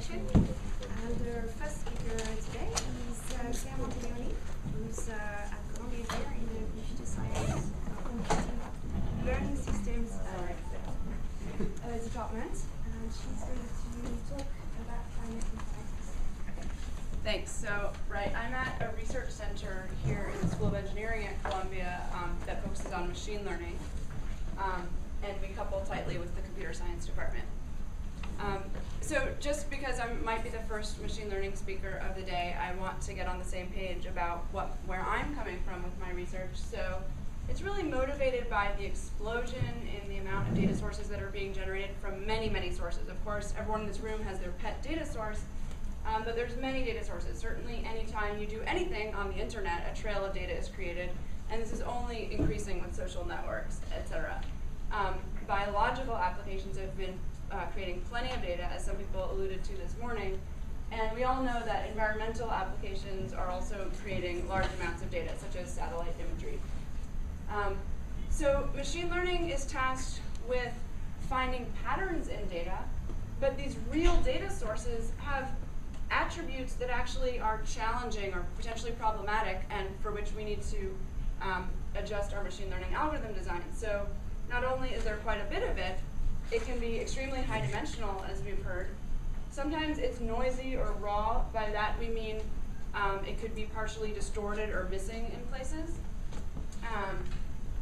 presentation. And our first speaker today is Monteleoni, who's at Columbia here in the computer science learning systems department. And she's going to talk about climate informatics. Thanks. So, I'm at a research center here in the School of Engineering at Columbia that focuses on machine learning, and we couple tightly with the computer science department. So just because I might be the first machine learning speaker of the day, I want to get on the same page about where I'm coming from with my research. So it's really motivated by the explosion in the amount of data sources that are being generated from many, many sources. Of course, everyone in this room has their pet data source, but there's many data sources. Certainly anytime you do anything on the internet, a trail of data is created, and this is only increasing with social networks, etc. Biological applications have been creating plenty of data, as some people alluded to this morning, and we all know that environmental applications are also creating large amounts of data, such as satellite imagery. So machine learning is tasked with finding patterns in data, but these real data sources have attributes that actually are challenging or potentially problematic, and for which we need to adjust our machine learning algorithm design. So not only is there quite a bit of it, it can be extremely high dimensional, as we've heard. Sometimes it's noisy or raw. By that we mean it could be partially distorted or missing in places.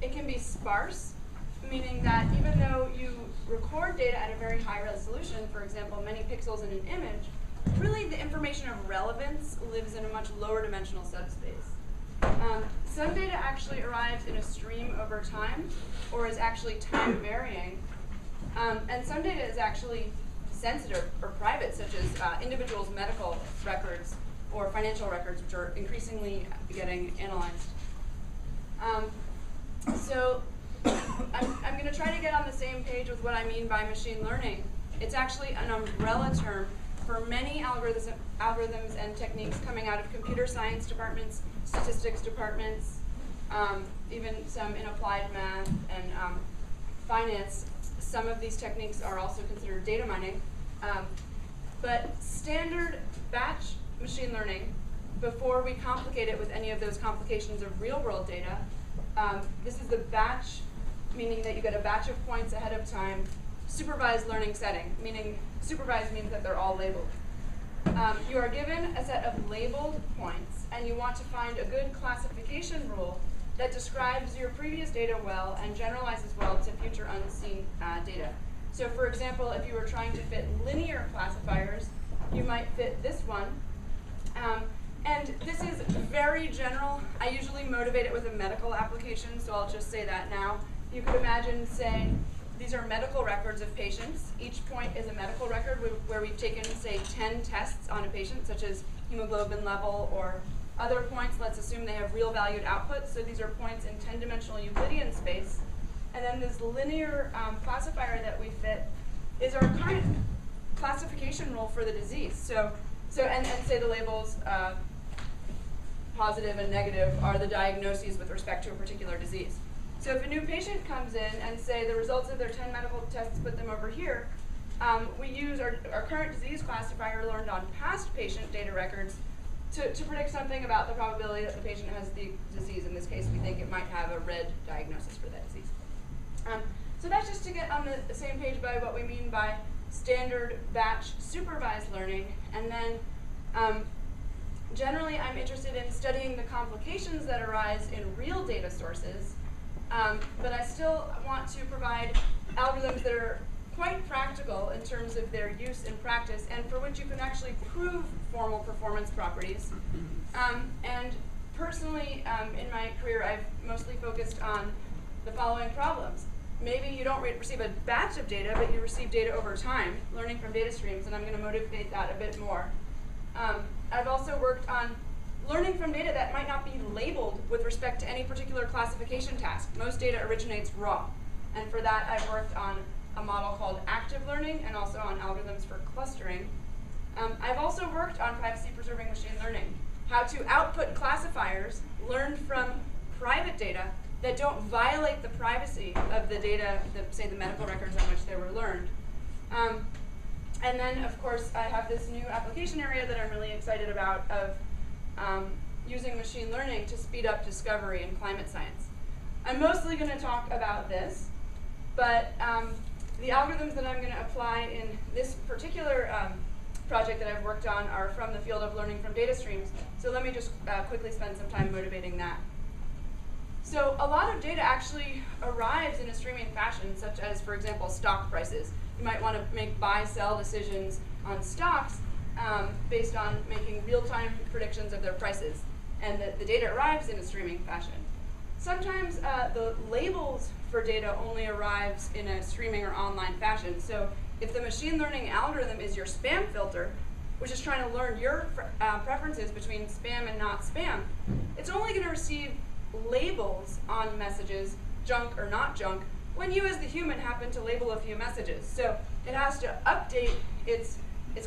It can be sparse, meaning that even though you record data at a very high resolution, for example, many pixels in an image, really the information of relevance lives in a much lower dimensional subspace. Some data actually arrives in a stream over time, or is actually time varying. And some data is actually sensitive or private, such as individuals' medical records or financial records, which are increasingly getting analyzed. So I'm going to try to get on the same page with what I mean by machine learning. It's actually an umbrella term for many algorithms and techniques coming out of computer science departments, statistics departments, even some in applied math and finance. Some of these techniques are also considered data mining. But standard batch machine learning, before we complicate it with any of those complications of real-world data, this is the batch, meaning that you get a batch of points ahead of time, supervised learning setting, meaning supervised means that they're all labeled. You are given a set of labeled points, and you want to find a good classification rule that describes your previous data well and generalizes well to future unseen data. So for example, if you were trying to fit linear classifiers, you might fit this one. And this is very general. I usually motivate it with a medical application, so I'll just say that now. You could imagine saying, these are medical records of patients. Each point is a medical record where we've taken, say, 10 tests on a patient, such as hemoglobin level or other points. Let's assume they have real valued outputs. So these are points in 10-dimensional Euclidean space. And then this linear classifier that we fit is our current classification rule for the disease. And say the labels positive and negative are the diagnoses with respect to a particular disease. So if a new patient comes in and say the results of their 10 medical tests put them over here, we use our current disease classifier learned on past patient data records to predict something about the probability that the patient has the disease. In this case, we think it might have a red diagnosis for that disease. So that's just to get on the same page by what we mean by standard batch supervised learning. And then generally, I'm interested in studying the complications that arise in real data sources. But I still want to provide algorithms that are quite practical in terms of their use in practice, and for which you can actually prove formal performance properties. And personally, in my career, I've mostly focused on the following problems. Maybe you don't receive a batch of data, but you receive data over time, learning from data streams, and I'm going to motivate that a bit more. I've also worked on learning from data that might not be labeled with respect to any particular classification task. Most data originates raw. And for that, I've worked on a model called active learning and also on algorithms for clustering. I've also worked on privacy-preserving machine learning, how to output classifiers learned from private data that don't violate the privacy of the data, say the medical records on which they were learned. And then, of course, I have this new application area that I'm really excited about of using machine learning to speed up discovery in climate science. I'm mostly going to talk about this, but the algorithms that I'm going to apply in this particular project that I've worked on are from the field of learning from data streams. So let me just quickly spend some time motivating that. So a lot of data actually arrives in a streaming fashion, such as, for example, stock prices. You might want to make buy-sell decisions on stocks based on making real-time predictions of their prices. And the data arrives in a streaming fashion. Sometimes the labels for data only arrives in a streaming or online fashion. So if the machine learning algorithm is your spam filter, which is trying to learn your preferences between spam and not spam, it's only going to receive labels on messages, junk or not junk, when you as the human happen to label a few messages. So it has to update its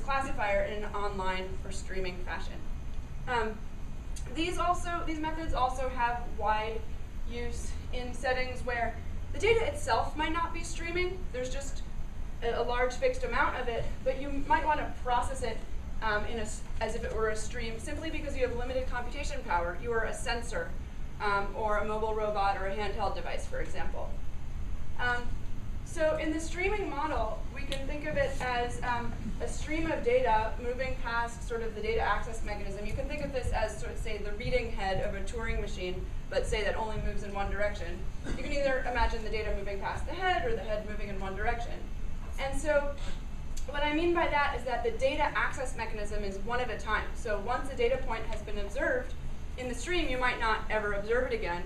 classifier in an online or streaming fashion. These methods also have wide use in settings where the data itself might not be streaming. There's just a large fixed amount of it, but you might want to process it as if it were a stream simply because you have limited computation power. You are a sensor or a mobile robot or a handheld device, for example. So in the streaming model, we can think of it as a stream of data moving past sort of the data access mechanism. You can think of this as sort of, say, the reading head of a Turing machine, but say that only moves in one direction. You can either imagine the data moving past the head or the head moving in one direction. And so what I mean by that is that the data access mechanism is one at a time. So once a data point has been observed in the stream, you might not ever observe it again.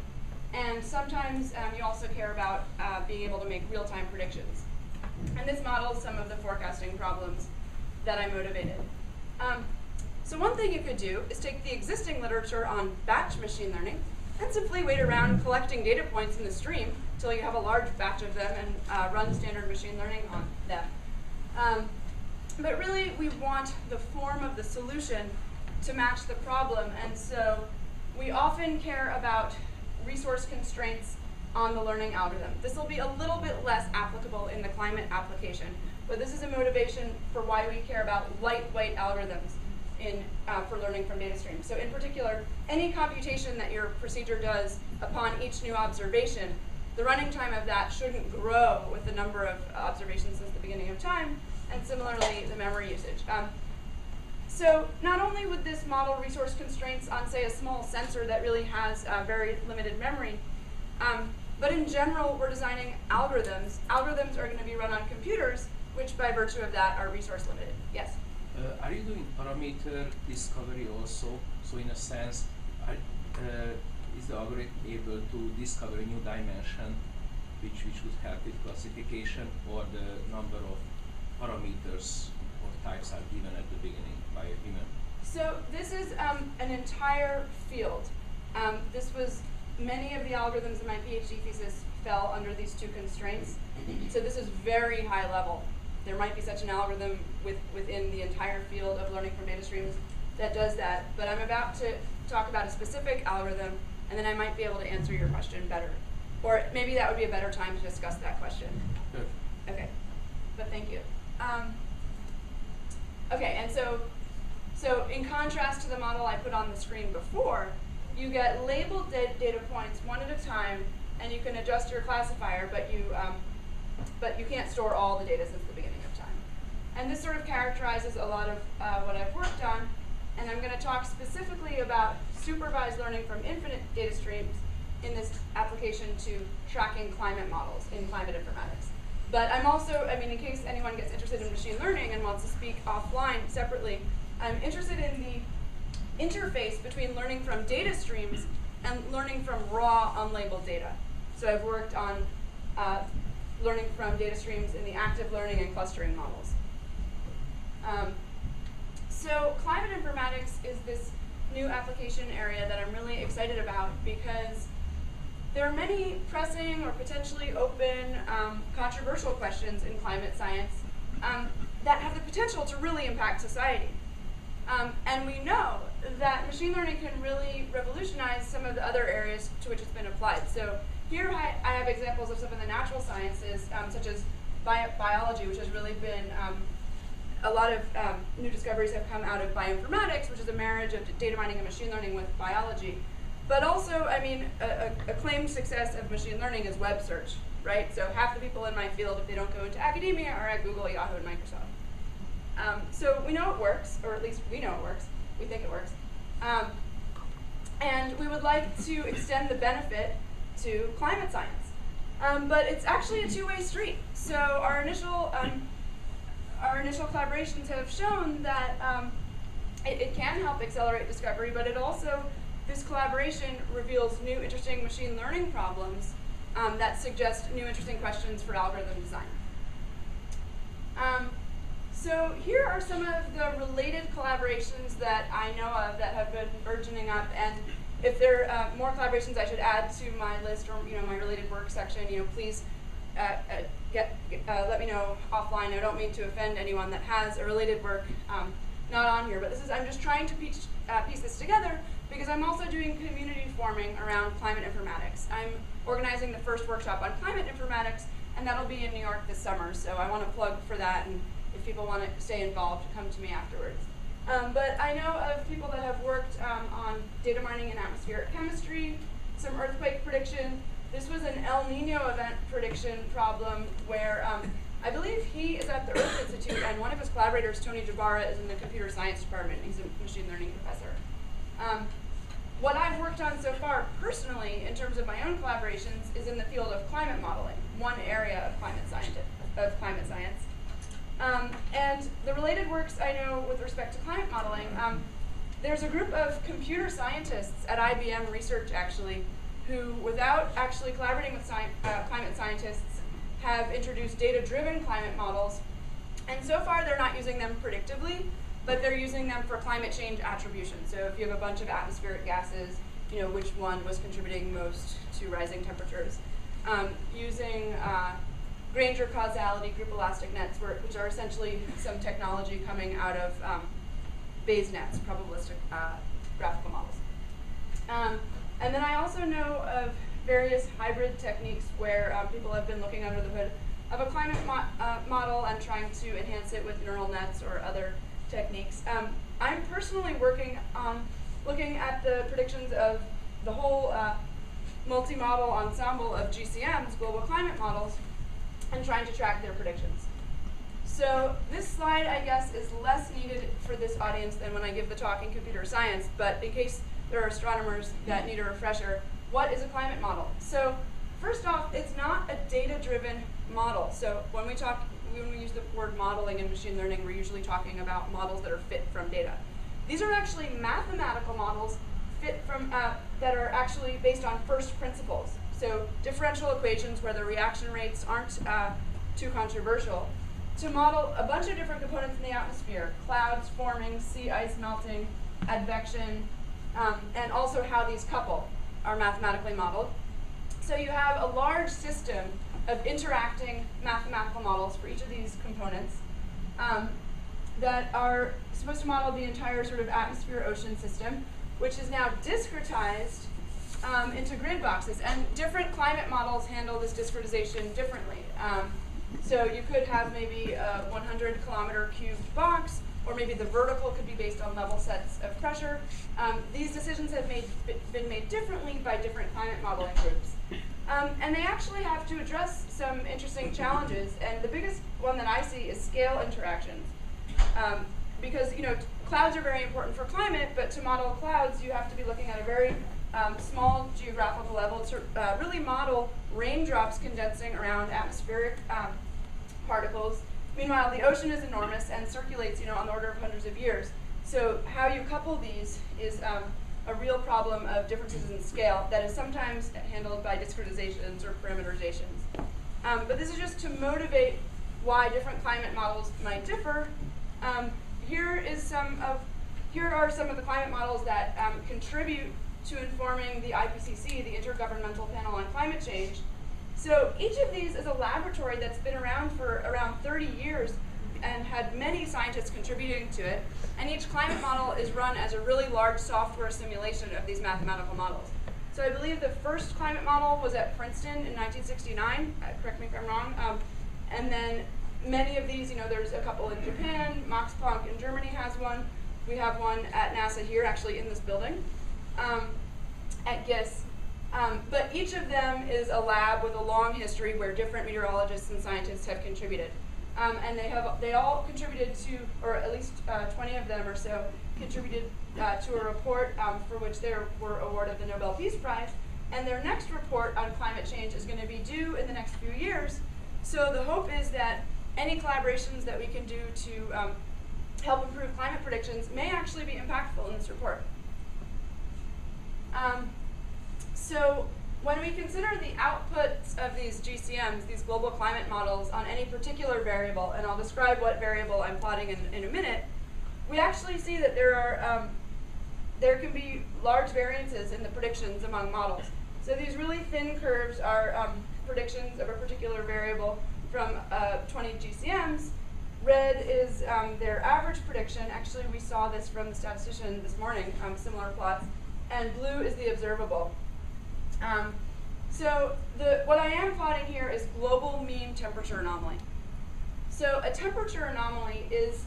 And sometimes you also care about being able to make real-time predictions. And this models some of the forecasting problems that I motivated. So one thing you could do is take the existing literature on batch machine learning and simply wait around collecting data points in the stream until you have a large batch of them and run standard machine learning on them. But really, we want the form of the solution to match the problem. And so we often care about resource constraints on the learning algorithm. This will be a little bit less applicable in the climate application, but this is a motivation for why we care about lightweight algorithms for learning from data streams. So in particular, any computation that your procedure does upon each new observation, the running time of that shouldn't grow with the number of observations since the beginning of time, and similarly, the memory usage. So not only would this model resource constraints on, say, a small sensor that really has very limited memory, but in general, we're designing algorithms. Algorithms are going to be run on computers, which by virtue of that are resource limited. Yes? Are you doing parameter discovery also? So in a sense, is the algorithm able to discover a new dimension which would help with classification, or the number of parameters or types are given at the beginning by a human? So this is an entire field. Many of the algorithms in my PhD thesis fell under these two constraints. So this is very high level. There might be such an algorithm within the entire field of learning from data streams that does that. But I'm about to talk about a specific algorithm, and then I might be able to answer your question better. Or maybe that would be a better time to discuss that question. Good. Okay, but thank you. Okay, and so in contrast to the model I put on the screen before, you get labeled data points one at a time, and you can adjust your classifier, but you can't store all the data since the beginning of time. And this sort of characterizes a lot of what I've worked on, and I'm going to talk specifically about supervised learning from infinite data streams in this application to tracking climate models in climate informatics. But I'm also, in case anyone gets interested in machine learning and wants to speak offline separately, I'm interested in the interface between learning from data streams and learning from raw, unlabeled data. So I've worked on learning from data streams in the active learning and clustering models. So climate informatics is this new application area that I'm really excited about because there are many pressing or potentially open controversial questions in climate science that have the potential to really impact society. And we know that machine learning can really revolutionize some of the other areas to which it's been applied. So here I have examples of some of the natural sciences, such as biology, which has really been a lot of new discoveries have come out of bioinformatics, which is a marriage of data mining and machine learning with biology. But also, I mean, a claimed success of machine learning is web search, right? So half the people in my field, if they don't go into academia, are at Google, Yahoo, and Microsoft. So we know it works, or at least we know it works. We think it works. And we would like to extend the benefit to climate science. But it's actually a two-way street. So our initial collaborations have shown that it can help accelerate discovery, but it also, this collaboration reveals new interesting machine learning problems that suggest new interesting questions for algorithm design. So here are some of the related collaborations that I know of that have been burgeoning up, and if there are more collaborations I should add to my list or my related work section, please let me know offline. I don't mean to offend anyone that has a related work not on here, but I'm just trying to piece this together because I'm also doing community forming around climate informatics. I'm organizing the first workshop on climate informatics, and that'll be in New York this summer, so I want to plug for that, and if people want to stay involved, come to me afterwards. But I know of people that have worked on data mining and atmospheric chemistry, some earthquake prediction. This was an El Nino event prediction problem where I believe he is at the Earth Institute, and one of his collaborators, Tony Jabara, is in the computer science department. He's a machine learning professor. What I've worked on so far personally in terms of my own collaborations is in the field of climate modeling, one area of climate science. And the related works I know with respect to climate modeling, there's a group of computer scientists at IBM Research actually who, without actually collaborating with climate scientists, have introduced data-driven climate models. And so far they're not using them predictively, but they're using them for climate change attribution. So if you have a bunch of atmospheric gases, which one was contributing most to rising temperatures. Using Granger causality group elastic nets, which are essentially some technology coming out of Bayes nets, probabilistic graphical models. And then I also know of various hybrid techniques where people have been looking under the hood of a climate model and trying to enhance it with neural nets or other techniques. I'm personally working on looking at the predictions of the whole multi-model ensemble of GCMs, global climate models, and trying to track their predictions. So this slide, I guess, is less needed for this audience than when I give the talk in computer science, but in case there are astronomers that need a refresher, what is a climate model? So first off, it's not a data-driven model. So when we use the word modeling in machine learning, we're usually talking about models that are fit from data. These are actually mathematical models that are actually based on first principles. So differential equations where the reaction rates aren't too controversial, to model a bunch of different components in the atmosphere: clouds forming, sea ice melting, advection, and also how these couple are mathematically modeled. So you have a large system of interacting mathematical models for each of these components that are supposed to model the entire sort of atmosphere-ocean system, which is now discretized into grid boxes. And different climate models handle this discretization differently. So you could have maybe a 100-kilometer cubed box, or maybe the vertical could be based on level sets of pressure. These decisions have been made differently by different climate modeling groups. And they actually have to address some interesting challenges, and the biggest one that I see is scale interactions. Because clouds are very important for climate, but to model clouds, you have to be looking at a very small geographical level to really model raindrops condensing around atmospheric particles. Meanwhile, the ocean is enormous and circulates, on the order of hundreds of years. So how you couple these is a real problem of differences in scale that is sometimes handled by discretizations or parameterizations. But this is just to motivate why different climate models might differ. Here are some of the climate models that contribute to informing the IPCC, the Intergovernmental Panel on Climate Change. So each of these is a laboratory that's been around for around 30 years and had many scientists contributing to it. And each climate model is run as a really large software simulation of these mathematical models. So I believe the first climate model was at Princeton in 1969, correct me if I'm wrong, and then Many of these, there's a couple in Japan, Max Planck in Germany has one. We have one at NASA here, actually in this building, at GISS. But each of them is a lab with a long history where different meteorologists and scientists have contributed. And they all contributed to, or at least 20 of them or so, contributed to a report for which they were awarded the Nobel Peace Prize. And their next report on climate change is going to be due in the next few years. So the hope is that any collaborations that we can do to help improve climate predictions may actually be impactful in this report. So when we consider the outputs of these GCMs, these global climate models, on any particular variable, and I'll describe what variable I'm plotting in a minute, we actually see that there can be large variances in the predictions among models. So these really thin curves are predictions of a particular variable from 20 GCMs. Red is their average prediction. Actually, we saw this from the statistician this morning, similar plots. And blue is the observable. So what I am plotting here is global mean temperature anomaly. So a temperature anomaly is,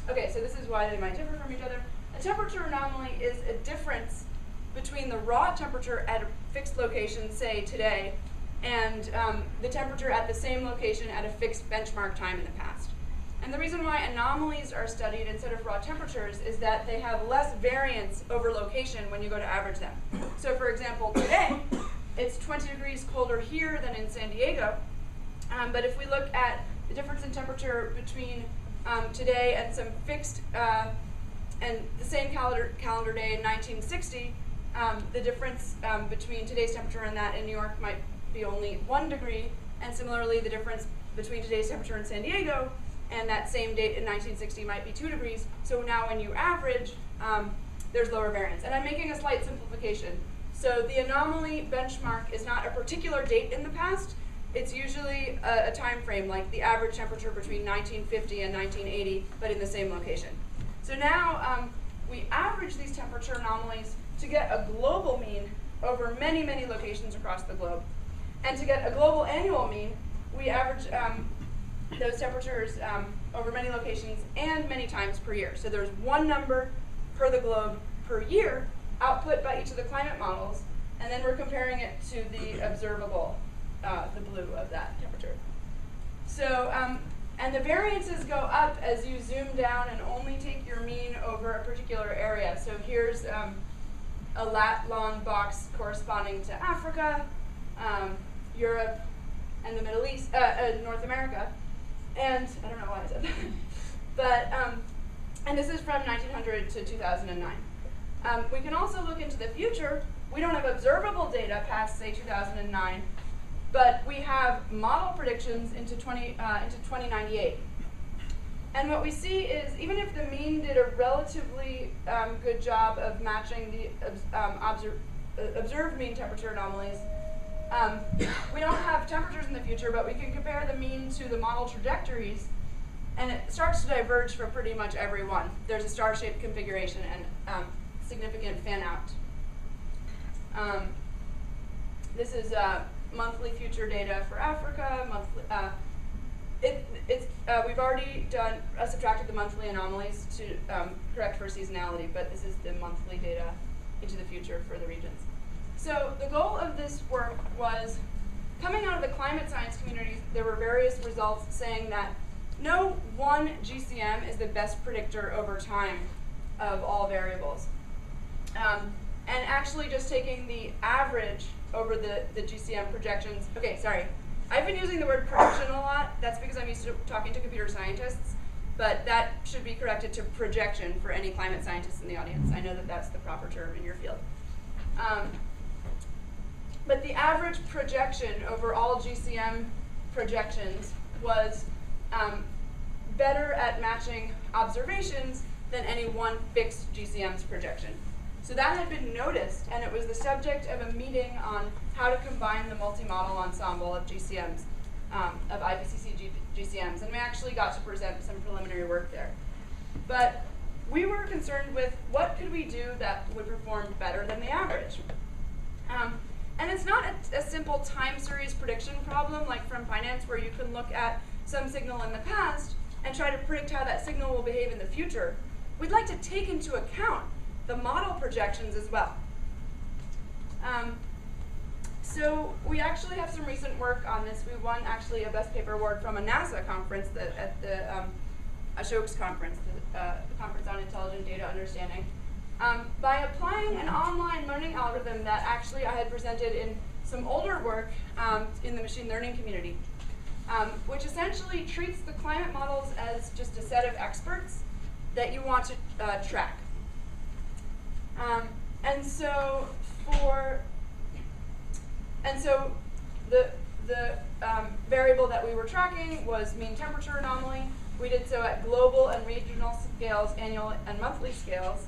okay, so this is why they might differ from each other. A temperature anomaly is a difference between the raw temperature at a fixed location, say today, and the temperature at the same location at a fixed benchmark time in the past. And the reason why anomalies are studied instead of raw temperatures is that they have less variance over location when you go to average them. So for example, today, it's 20 degrees colder here than in San Diego. But if we look at the difference in temperature between today and some fixed, and the same calendar day in 1960, the difference between today's temperature and that in New York might be only 1 degree, and similarly the difference between today's temperature in San Diego and that same date in 1960 might be 2 degrees. So now when you average, there's lower variance. And I'm making a slight simplification. So the anomaly benchmark is not a particular date in the past. It's usually a time frame, like the average temperature between 1950 and 1980, but in the same location. So now we average these temperature anomalies to get a global mean over many, many locations across the globe. And to get a global annual mean, we average those temperatures over many locations and many times per year. So there's one number per the globe per year output by each of the climate models, and then we're comparing it to the observable, the blue of that temperature. So, and the variances go up as you zoom down and only take your mean over a particular area. So here's a lat-long box corresponding to Africa, Europe, and the Middle East, North America. And I don't know why I said that. But, and this is from 1900 to 2009. We can also look into the future. We don't have observable data past, say, 2009, but we have model predictions into 2098. And what we see is, even if the mean did a relatively good job of matching the observed mean temperature anomalies, we don't have temperatures in the future, but we can compare the mean to the model trajectories, and it starts to diverge for pretty much every one. There's a star-shaped configuration and significant fan-out. This is monthly future data for Africa. Monthly, we've already subtracted the monthly anomalies to correct for seasonality, but this is the monthly data into the future for the regions. So the goal of this work was, coming out of the climate science community, there were various results saying that no one GCM is the best predictor over time of all variables. And actually just taking the average over the GCM projections. Okay, sorry. I've been using the word prediction a lot. That's because I'm used to talking to computer scientists, but that should be corrected to projection for any climate scientists in the audience. I know that that's the proper term in your field. But the average projection over all GCM projections was better at matching observations than any one fixed GCM's projection. So that had been noticed, and it was the subject of a meeting on how to combine the multi-model ensemble of GCMs, of IPCC GCMs, and we actually got to present some preliminary work there. But we were concerned with what could we do that would perform better than the average. And it's not a simple time series prediction problem like from finance, where you can look at some signal in the past and try to predict how that signal will behave in the future, we'd like to take into account the model projections as well. So we actually have some recent work on this. We won actually a Best Paper Award from a NASA conference at the Ashok's conference, the Conference on Intelligent Data Understanding, by applying an online learning algorithm that actually I had presented in some older work in the machine learning community, which essentially treats the climate models as just a set of experts that you want to track. And so the variable that we were tracking was mean temperature anomaly. We did so at global and regional scales, annual and monthly scales.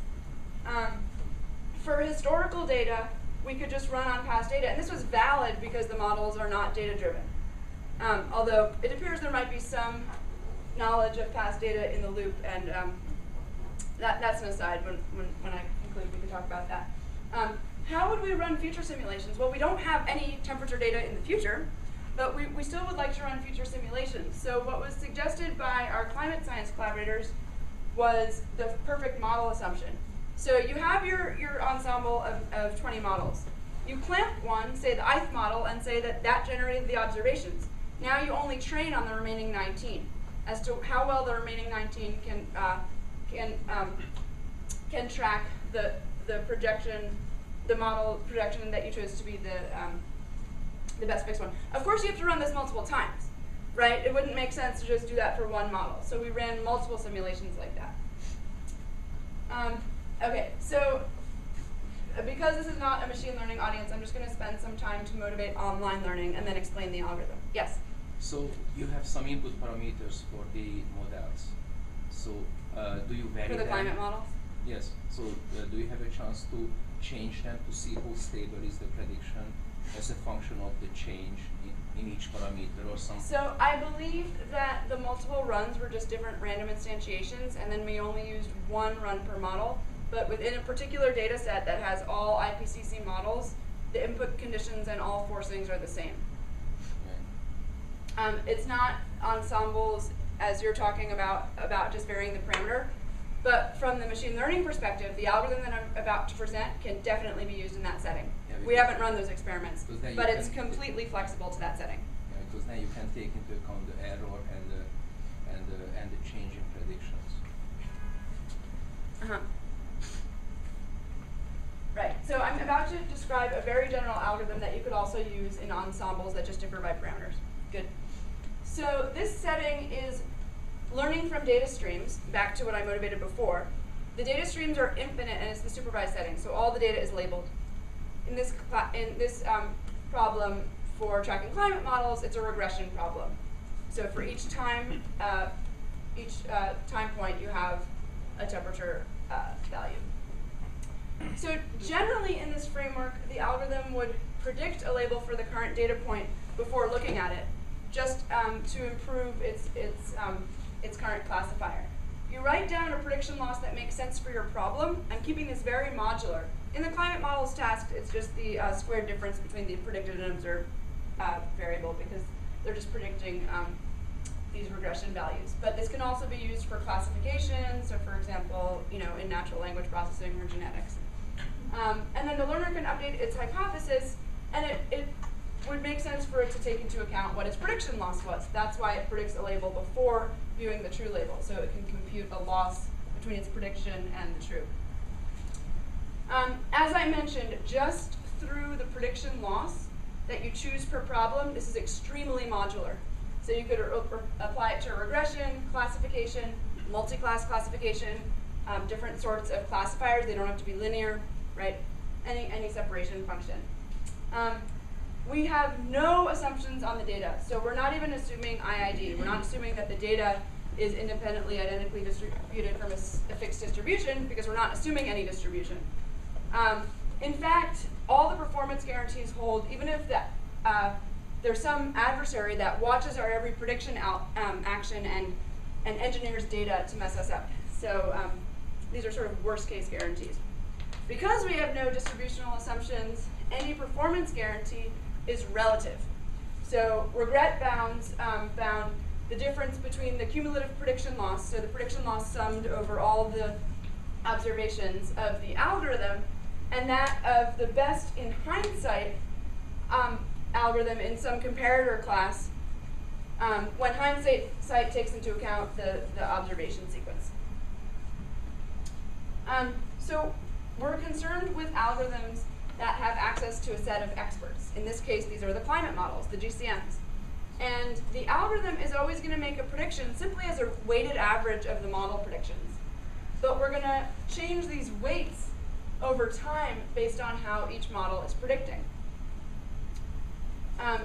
For historical data, we could just run on past data, and this was valid because the models are not data-driven. Although it appears there might be some knowledge of past data in the loop, and that's an aside. When I conclude, we can talk about that. How would we run future simulations? Well, we don't have any temperature data in the future, but we still would like to run future simulations. So what was suggested by our climate science collaborators was the perfect model assumption. So you have your ensemble of 20 models. You clamp one, say the ith model, and say that generated the observations. Now you only train on the remaining 19 as to how well the remaining 19 can track the projection, the model projection that you chose to be the best fixed one. Of course, you have to run this multiple times, right? It wouldn't make sense to just do that for one model. So we ran multiple simulations like that. Okay, so because this is not a machine learning audience, I'm just going to spend some time to motivate online learning and then explain the algorithm. Yes? So you have some input parameters for the models. So do you vary them? For the climate models? Yes. So do you have a chance to change them to see how stable is the prediction as a function of the change in each parameter or something? So I believe that the multiple runs were just different random instantiations, and then we only used one run per model. But within a particular data set that has all IPCC models, the input conditions and all forcings are the same. Okay. It's not ensembles, as you're talking about just varying the parameter. But from the machine learning perspective, the algorithm that I'm about to present can definitely be used in that setting. Yeah, we haven't run those experiments, but it's can completely flexible to that setting. Yeah, because then you can take into account the error and the change in predictions. Uh-huh. Right, so I'm about to describe a very general algorithm that you could also use in ensembles that just differ by parameters. Good. So this setting is learning from data streams, back to what I motivated before. The data streams are infinite, and it's the supervised setting, so all the data is labeled. In this problem for tracking climate models, it's a regression problem. So for each time point, you have a temperature value. So generally in this framework, the algorithm would predict a label for the current data point before looking at it, just to improve its current classifier. You write down a prediction loss that makes sense for your problem. I'm keeping this very modular. In the climate models task, it's just the squared difference between the predicted and observed variable, because they're just predicting these regression values. But this can also be used for classification, so for example, in natural language processing or genetics. And then the learner can update its hypothesis, and it would make sense for it to take into account what its prediction loss was. That's why it predicts a label before viewing the true label, so it can compute a loss between its prediction and the true. As I mentioned, just through the prediction loss that you choose per problem, this is extremely modular. So you could apply it to regression, classification, multi-class classification, different sorts of classifiers. They don't have to be linear, right? Any separation function. We have no assumptions on the data. So we're not even assuming IID. We're not assuming that the data is independently identically distributed from a fixed distribution, because we're not assuming any distribution. In fact, all the performance guarantees hold, even if there's some adversary that watches our every prediction action and engineers data to mess us up. So these are sort of worst case guarantees. Because we have no distributional assumptions, any performance guarantee is relative. So regret bounds bound the difference between the cumulative prediction loss, so the prediction loss summed over all the observations of the algorithm, and that of the best in hindsight algorithm in some comparator class when hindsight takes into account the observation sequence. So we're concerned with algorithms that have access to a set of experts. In this case, these are the climate models, the GCMs. And the algorithm is always going to make a prediction simply as a weighted average of the model predictions. But we're going to change these weights over time based on how each model is predicting.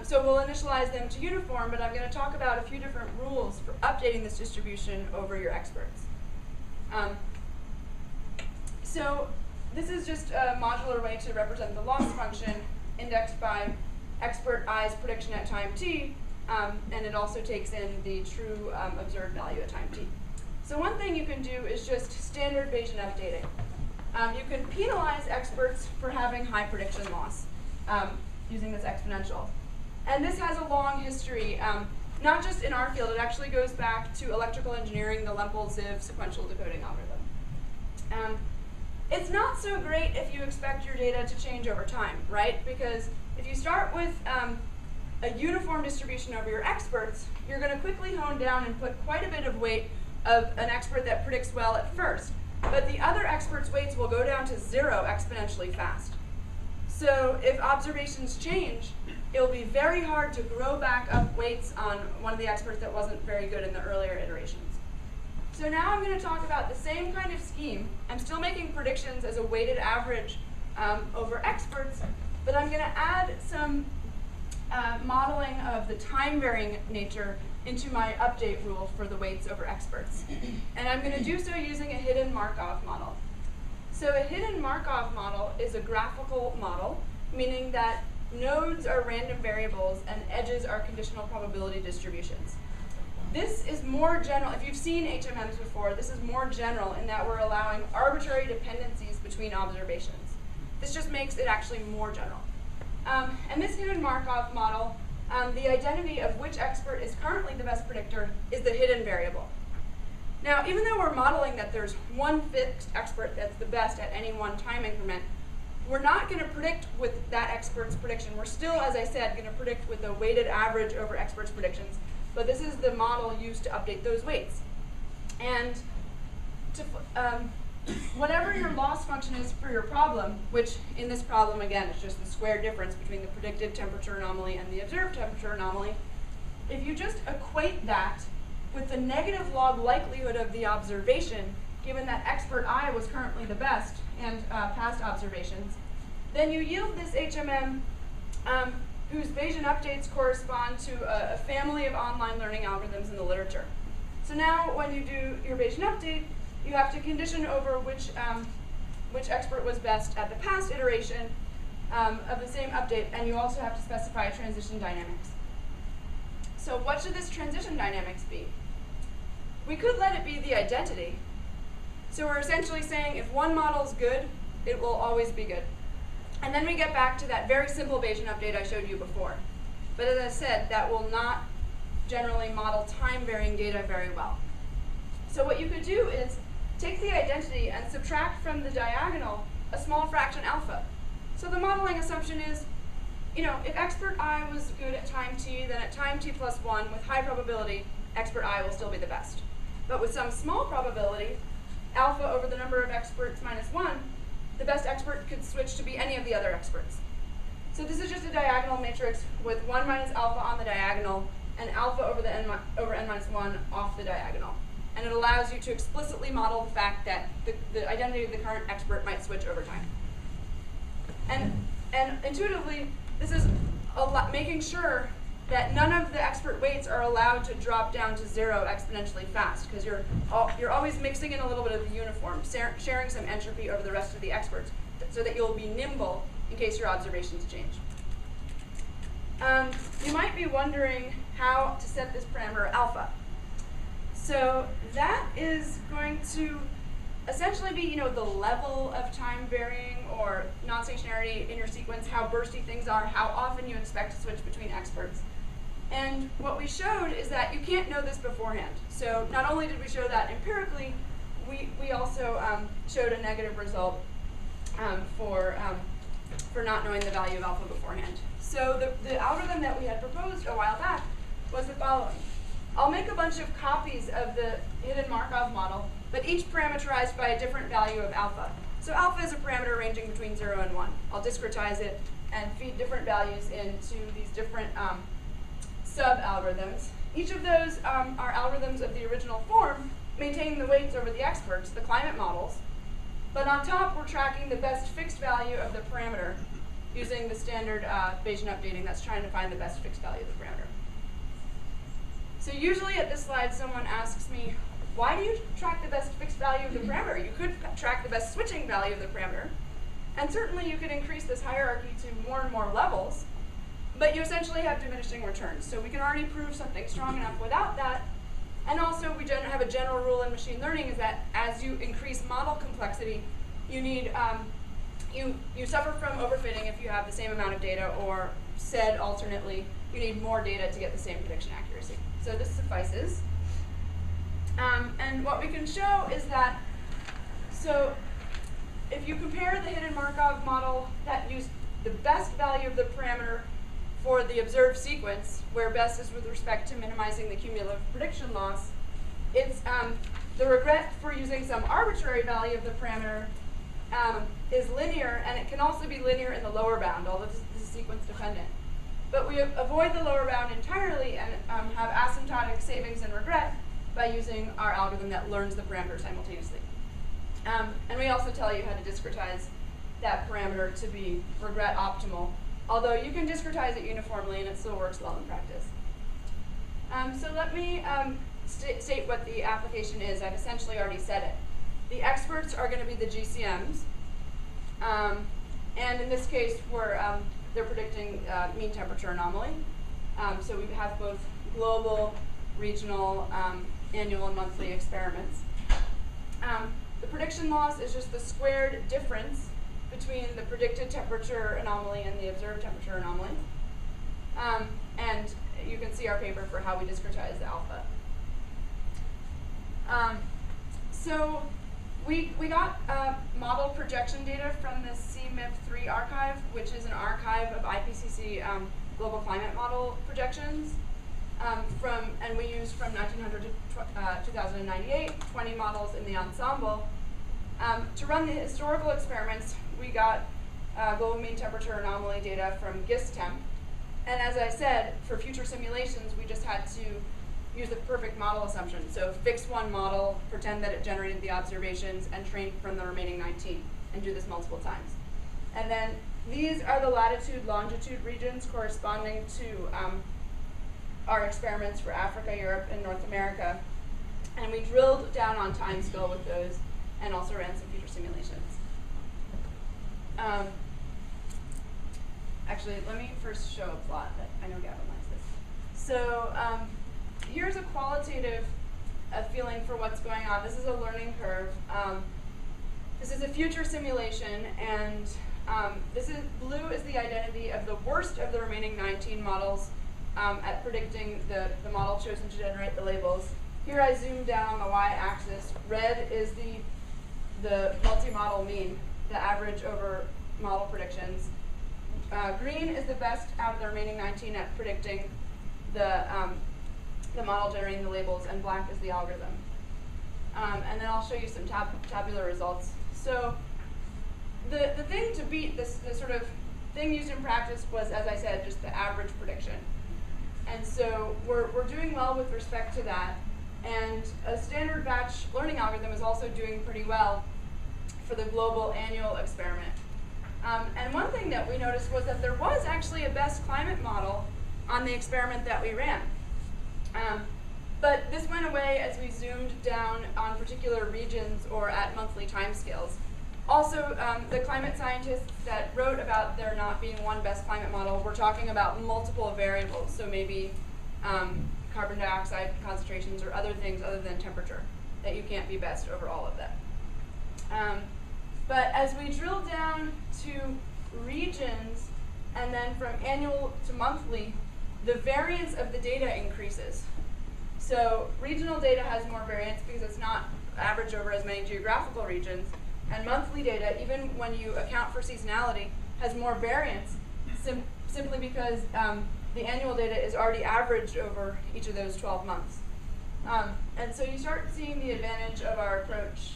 So we'll initialize them to uniform, but I'm going to talk about a few different rules for updating this distribution over your experts. So this is just a modular way to represent the loss function indexed by expert i's prediction at time t, and it also takes in the true observed value at time t. So one thing you can do is just standard Bayesian updating. You can penalize experts for having high prediction loss using this exponential. And this has a long history, not just in our field, it actually goes back to electrical engineering, the Lempel-Ziv sequential decoding algorithm. It's not so great if you expect your data to change over time, right? Because if you start with a uniform distribution over your experts, you're going to quickly hone down and put quite a bit of weight of an expert that predicts well at first. But the other experts' weights will go down to 0 exponentially fast. So if observations change, it'll be very hard to grow back up weights on one of the experts that wasn't very good in the earlier iterations. So now I'm going to talk about the same kind of scheme. I'm still making predictions as a weighted average over experts, but I'm going to add some modeling of the time-varying nature into my update rule for the weights over experts. And I'm going to do so using a hidden Markov model. So a hidden Markov model is a graphical model, meaning that nodes are random variables and edges are conditional probability distributions. This is more general. If you've seen HMMs before, this is more general in that we're allowing arbitrary dependencies between observations. This just makes it actually more general. And this hidden Markov model, the identity of which expert is currently the best predictor is the hidden variable. Now, even though we're modeling that there's one fixed expert that's the best at any one time increment, we're not going to predict with that expert's prediction. We're still, as I said, going to predict with a weighted average over experts' predictions. But this is the model used to update those weights. And to, whatever your loss function is for your problem, which in this problem, again, is just the square difference between the predicted temperature anomaly and the observed temperature anomaly, if you just equate that with the negative log likelihood of the observation, given that expert I was currently the best and past observations, then you yield this HMM whose Bayesian updates correspond to a family of online learning algorithms in the literature. So now when you do your Bayesian update, you have to condition over which expert was best at the past iteration of the same update, and you also have to specify transition dynamics. So what should this transition dynamics be? We could let it be the identity. So we're essentially saying if one model is good, it will always be good. And then we get back to that very simple Bayesian update I showed you before. But as I said, that will not generally model time-varying data very well. So what you could do is take the identity and subtract from the diagonal a small fraction alpha. So the modeling assumption is, if expert I was good at time t, then at time t plus 1, with high probability, expert I will still be the best. But with some small probability, alpha over the number of experts minus 1, the best expert could switch to be any of the other experts. So this is just a diagonal matrix with 1 minus alpha on the diagonal and alpha over the n minus 1 off the diagonal. And it allows you to explicitly model the fact that the identity of the current expert might switch over time. And intuitively, this is making sure that none of the expert weights are allowed to drop down to 0 exponentially fast, because you're always mixing in a little bit of the uniform, sharing some entropy over the rest of the experts, so that you'll be nimble in case your observations change. You might be wondering how to set this parameter alpha. So that is going to essentially be, the level of time varying or non-stationarity in your sequence, how bursty things are, how often you expect to switch between experts. And what we showed is that you can't know this beforehand. So not only did we show that empirically, we also showed a negative result for not knowing the value of alpha beforehand. So the algorithm that we had proposed a while back was the following. I'll make a bunch of copies of the hidden Markov model, but each parameterized by a different value of alpha. So alpha is a parameter ranging between 0 and 1. I'll discretize it and feed different values into these different sub-algorithms. Each of those are algorithms of the original form, maintaining the weights over the experts, the climate models. But on top, we're tracking the best fixed value of the parameter using the standard Bayesian updating that's trying to find the best fixed value of the parameter. So usually at this slide, someone asks me, why do you track the best fixed value of the parameter? You could track the best switching value of the parameter. And certainly you could increase this hierarchy to more and more levels, but you essentially have diminishing returns. So we can already prove something strong enough without that. And also we have a general rule in machine learning is that as you increase model complexity, you need, you suffer from overfitting if you have the same amount of data, or said alternately, you need more data to get the same prediction accuracy. So this suffices. And what we can show is that, so if you compare the hidden Markov model that used the best value of the parameter for the observed sequence, where best is with respect to minimizing the cumulative prediction loss, it's the regret for using some arbitrary value of the parameter is linear, and it can also be linear in the lower bound, although this is sequence dependent. But we avoid the lower bound entirely and have asymptotic savings and regret by using our algorithm that learns the parameter simultaneously. And we also tell you how to discretize that parameter to be regret optimal, although you can discretize it uniformly and it still works well in practice. So let me state what the application is. I've essentially already said it. The experts are going to be the GCMs, and in this case, they're predicting mean temperature anomaly. So we have both global, regional, annual, and monthly experiments. The prediction loss is just the squared difference between the predicted temperature anomaly and the observed temperature anomaly. And you can see our paper for how we discretize the alpha. So we got model projection data from the CMIP3 archive, which is an archive of IPCC global climate model projections. And we used from 1900 to 2098, 20 models in the ensemble. To run the historical experiments, we got global mean temperature anomaly data from GISTEMP. And as I said, for future simulations, we just had to use the perfect model assumption. So fix one model, pretend that it generated the observations, and train from the remaining 19, and do this multiple times. And then these are the latitude, longitude regions corresponding to our experiments for Africa, Europe, and North America. And we drilled down on time scale with those and also ran some future simulations. Actually, let me first show a plot that I know Gavin likes this. So here's a qualitative feeling for what's going on. This is a learning curve. This is a future simulation, and blue is the identity of the worst of the remaining 19 models at predicting the model chosen to generate the labels. Here I zoom down on the y-axis. Red is the multi-model mean, the average over model predictions. Green is the best out of the remaining 19 at predicting the model generating the labels, and black is the algorithm. And then I'll show you some tabular results. So the thing to beat the sort of thing used in practice was, as I said, just the average prediction. And so we're doing well with respect to that. And a standard batch learning algorithm is also doing pretty well for the global annual experiment. And one thing that we noticed was that there was actually a best climate model on the experiment that we ran. But this went away as we zoomed down on particular regions or at monthly timescales. Also, the climate scientists that wrote about there not being one best climate model were talking about multiple variables, so maybe carbon dioxide concentrations or other things other than temperature, that you can't be best over all of that. But as we drill down to regions and then from annual to monthly, the variance of the data increases. So regional data has more variance because it's not averaged over as many geographical regions, and monthly data, even when you account for seasonality, has more variance simply because the annual data is already averaged over each of those 12 months. And so you start seeing the advantage of our approach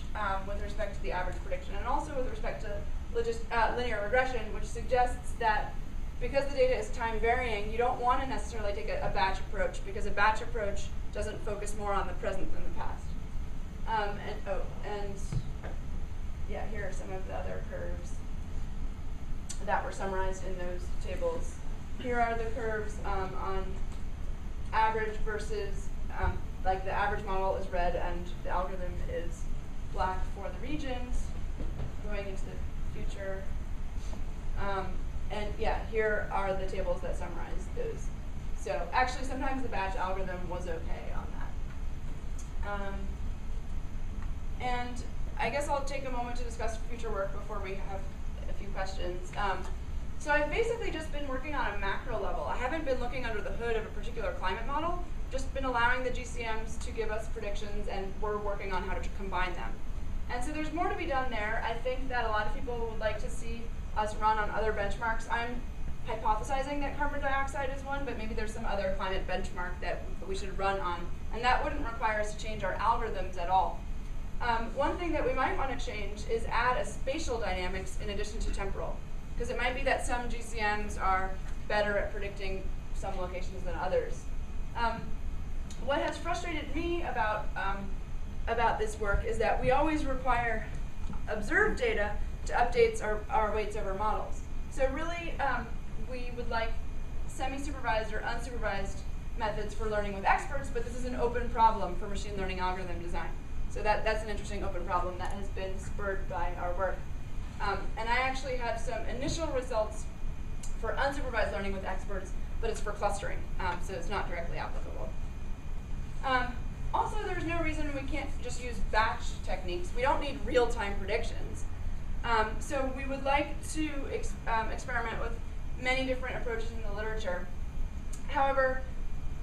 with respect to the average prediction, and also with respect to linear regression, which suggests that because the data is time varying, you don't want to necessarily take a batch approach, because a batch approach doesn't focus more on the present than the past. Yeah, here are some of the other curves that were summarized in those tables. Here are the curves on average versus, like the average model is red and the algorithm is black for the regions, going into the future. And yeah, here are the tables that summarize those. So actually, sometimes the batch algorithm was okay on that. And I guess I'll take a moment to discuss future work before we have a few questions. So I've basically just been working on a macro level. I haven't been looking under the hood of a particular climate model, just been allowing the GCMs to give us predictions, and we're working on how to combine them. And so there's more to be done there. I think that a lot of people would like to see us run on other benchmarks. I'm hypothesizing that carbon dioxide is one, but maybe there's some other climate benchmark that we should run on. And that wouldn't require us to change our algorithms at all. One thing that we might want to change is add a spatial dynamics in addition to temporal. Because it might be that some GCMs are better at predicting some locations than others. What has frustrated me about this work is that we always require observed data to update our weights over models. So really, we would like semi-supervised or unsupervised methods for learning with experts, but this is an open problem for machine learning algorithm design. So that's an interesting open problem that has been spurred by our work. And I actually have some initial results for unsupervised learning with experts, but it's for clustering, so it's not directly applicable. Also, there's no reason we can't just use batch techniques. We don't need real-time predictions. So we would like to experiment with many different approaches in the literature. However,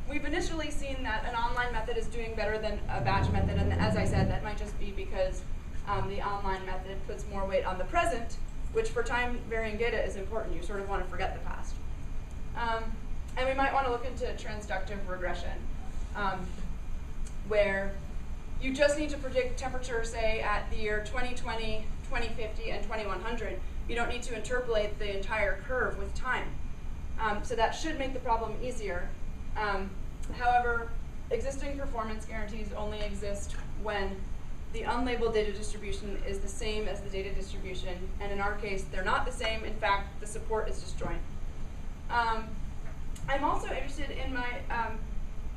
we've initially seen that an online method is doing better than a batch method, and as I said, that might just be because the online method puts more weight on the present, which for time-varying data is important. You sort of want to forget the past. And we might want to look into transductive regression, where you just need to predict temperature, say, at the year 2020, 2050, and 2100. You don't need to interpolate the entire curve with time. So that should make the problem easier. However, existing performance guarantees only exist when the unlabeled data distribution is the same as the data distribution, and in our case, they're not the same. In fact, the support is disjoint. I'm also interested in my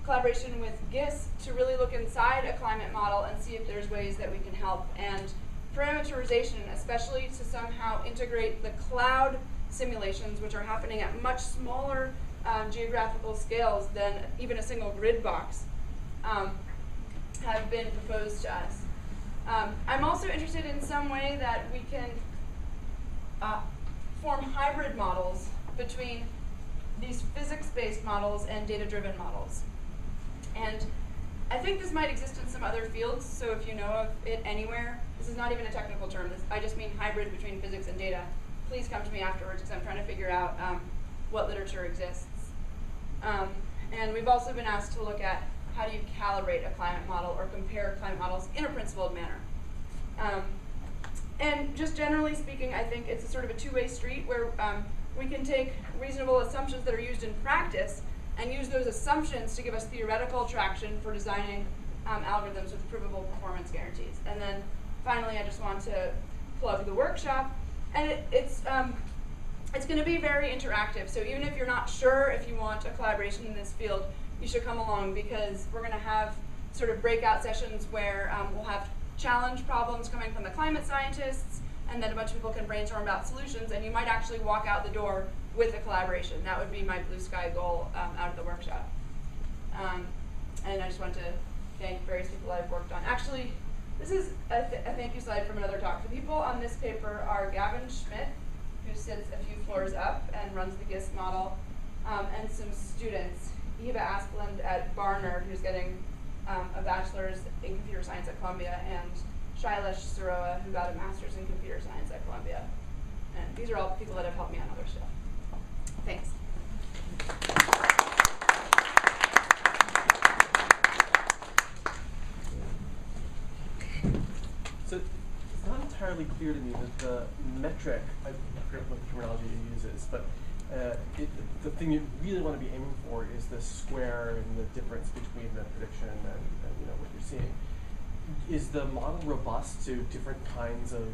collaboration with GISS to really look inside a climate model and see if there's ways that we can help. And parameterization, especially to somehow integrate the cloud simulations, which are happening at much smaller geographical scales than even a single grid box, have been proposed to us. I'm also interested in some way that we can form hybrid models between these physics-based models and data-driven models. And I think this might exist in some other fields, so if you know of it anywhere, this is not even a technical term, I just mean hybrid between physics and data. Please come to me afterwards, because I'm trying to figure out what literature exists. And we've also been asked to look at how do you calibrate a climate model or compare climate models in a principled manner. And just generally speaking, I think it's a sort of a two-way street where we can take reasonable assumptions that are used in practice and use those assumptions to give us theoretical traction for designing algorithms with provable performance guarantees. And then finally, I just want to plug the workshop. And it's going to be very interactive. So even if you're not sure if you want a collaboration in this field, you should come along, because we're going to have sort of breakout sessions where we'll have challenge problems coming from the climate scientists, and then a bunch of people can brainstorm about solutions, and you might actually walk out the door with a collaboration. That would be my blue sky goal out of the workshop. And I just want to thank various people I've worked on. Actually, this is a thank you slide from another talk. The people on this paper are Gavin Schmidt, who sits a few floors up and runs the GISS model, and some students. Eva Asplund at Barnard, who's getting a bachelor's in computer science at Columbia, and Shailesh Saroa, who got a master's in computer science at Columbia. And these are all people that have helped me on other stuff. Thanks. So it's not entirely clear to me that the metric, I forget what terminology it uses, but the thing you really want to be aiming for is the square and the difference between the prediction and what you're seeing. Is the model robust to different kinds of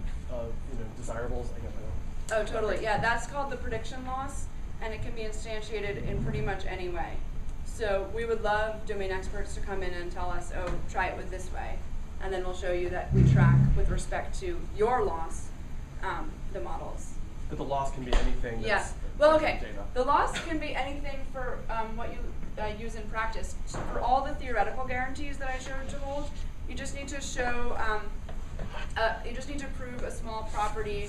desirables? I don't know. Oh, totally. Yeah, that's called the prediction loss, and it can be instantiated in pretty much any way. So we would love domain experts to come in and tell us, oh, try it with this way. And then we'll show you that we track with respect to your loss, the models. But the loss can be anything. Yeah. Well, okay. The loss can be anything for what you use in practice. For all the theoretical guarantees that I showed to hold, you just need to show, you just need to prove a small property.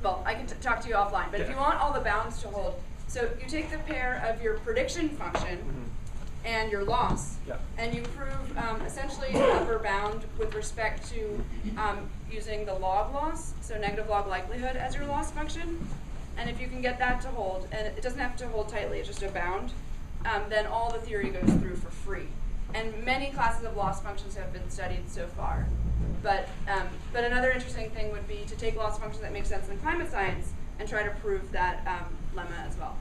Well, I can talk to you offline, but if you want all the bounds to hold, so you take the pair of your prediction function and your loss, and you prove essentially an upper bound with respect to using the log loss, so negative log likelihood as your loss function. And if you can get that to hold, and it doesn't have to hold tightly, it's just a bound, then all the theory goes through for free. And many classes of loss functions have been studied so far. But another interesting thing would be to take loss functions that make sense in climate science and try to prove that lemma as well.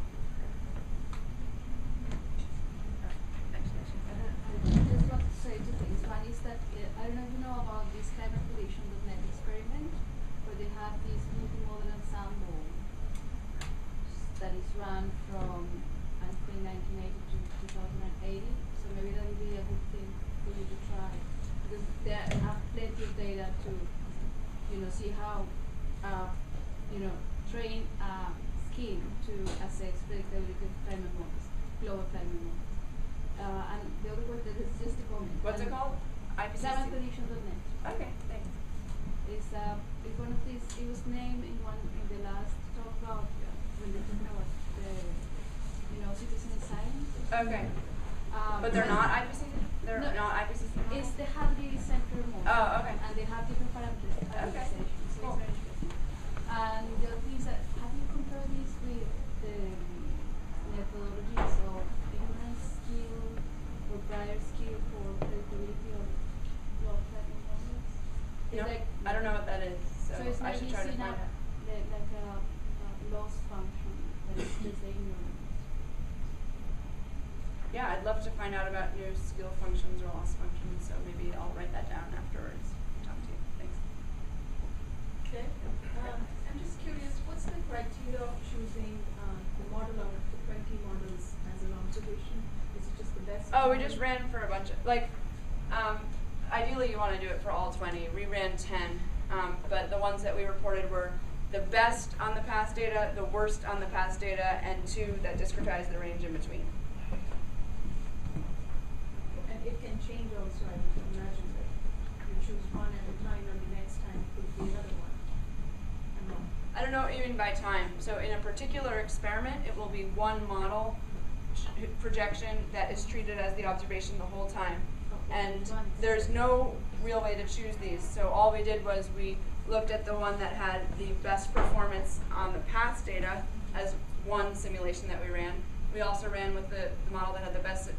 I just want to say two things. One is that I don't know if you know about this climate prediction.net experiment, where they have this multimodal ensemble that is run from, I think, 1980 to 2080. So maybe that would be a good thing for you to try, because they have plenty of data to, see how, train a scheme to assess predictability of climate models, global climate models. And the other one that is just a comment. What's it called? IPCC? Climateprediction.net. Okay, thanks. It's one of these. It was named in the last talk about when they talked about the citizen science. Okay. But they're not IPCC? They're no, not IPCC models? It's the Hadley Center model. Oh, okay. And they have different parameters. Okay. So Cool. it's very interesting. And the other thing is that, have you compared this with the methodologies of ignorance skill or prior skill for predictability of global climate models? No, I don't know what that is, so it's I should try to find out. like a loss function that is just the ignorance. Yeah, I'd love to find out about your skill functions or loss functions, so maybe I'll write that down afterwards. Talk to you. Thanks. Okay. I'm just curious, what's the criteria of choosing the model out of the 20 models as an observation? Is it just the best? Oh, we just ran for a bunch of, ideally you want to do it for all 20. We ran 10, but the ones that we reported were the best on the past data, the worst on the past data, and 2 that discretize the range in between. And it can change also, I would imagine that you choose one at a time and the next time could be another one. I don't know what you mean by time. So in a particular experiment, it will be one model projection that is treated as the observation the whole time. And there's no real way to choose these. So all we did was we looked at the one that had the best performance on the past data as one simulation that we ran. We also ran with the model that had the best,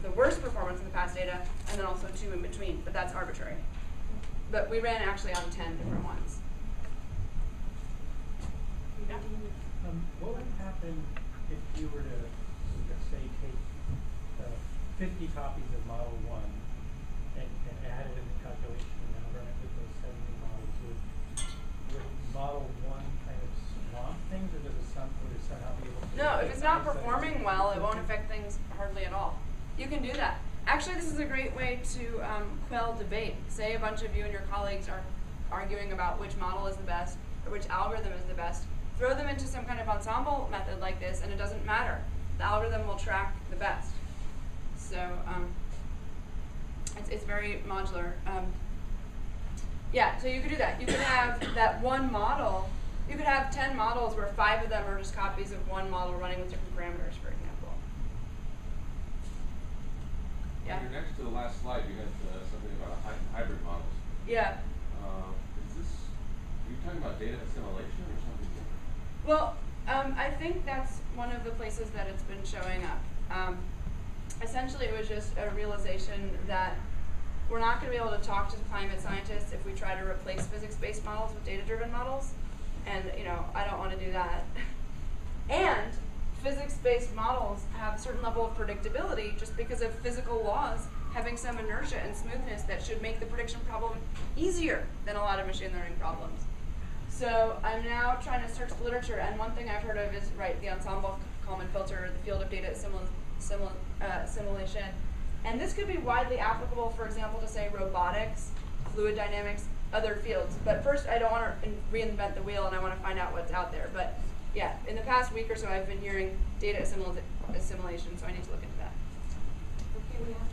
the worst performance in the past data, and then also 2 in between, but that's arbitrary. But we ran actually on 10 different ones. Yeah. What would happen if you were to, let's say, take 50 copies of Model 1 and add it in the calculation and now run it with those 70 models? Would Model 1 kind of swamp things, or does it somehow be able to? No, if it's not performing well, it won't affect things hardly at all. You can do that. Actually, this is a great way to quell debate. Say a bunch of you and your colleagues are arguing about which model is the best or which algorithm is the best. Throw them into some kind of ensemble method like this, and it doesn't matter. The algorithm will track the best. So it's very modular. Yeah, so you could do that. You could have that one model You could have 10 models where 5 of them are just copies of one model running with different parameters, for example. Yeah? You're next to the last slide, you had something about hybrid models. Yeah. Is this, are you talking about data assimilation or something different? Well, I think that's one of the places that it's been showing up. Essentially, it was just a realization that we're not going to be able to talk to climate scientists if we try to replace physics-based models with data-driven models. And, I don't want to do that. And physics-based models have a certain level of predictability just because of physical laws having some inertia and smoothness that should make the prediction problem easier than a lot of machine learning problems. So I'm now trying to search the literature, and one thing I've heard of is, the ensemble Kalman filter, the field of data assimilation. And this could be widely applicable, for example, to say robotics, fluid dynamics, other fields. But first, I don't want to reinvent the wheel, and I want to find out what's out there. But yeah, in the past week or so, I've been hearing data assimilation, so I need to look into that. Okay, we have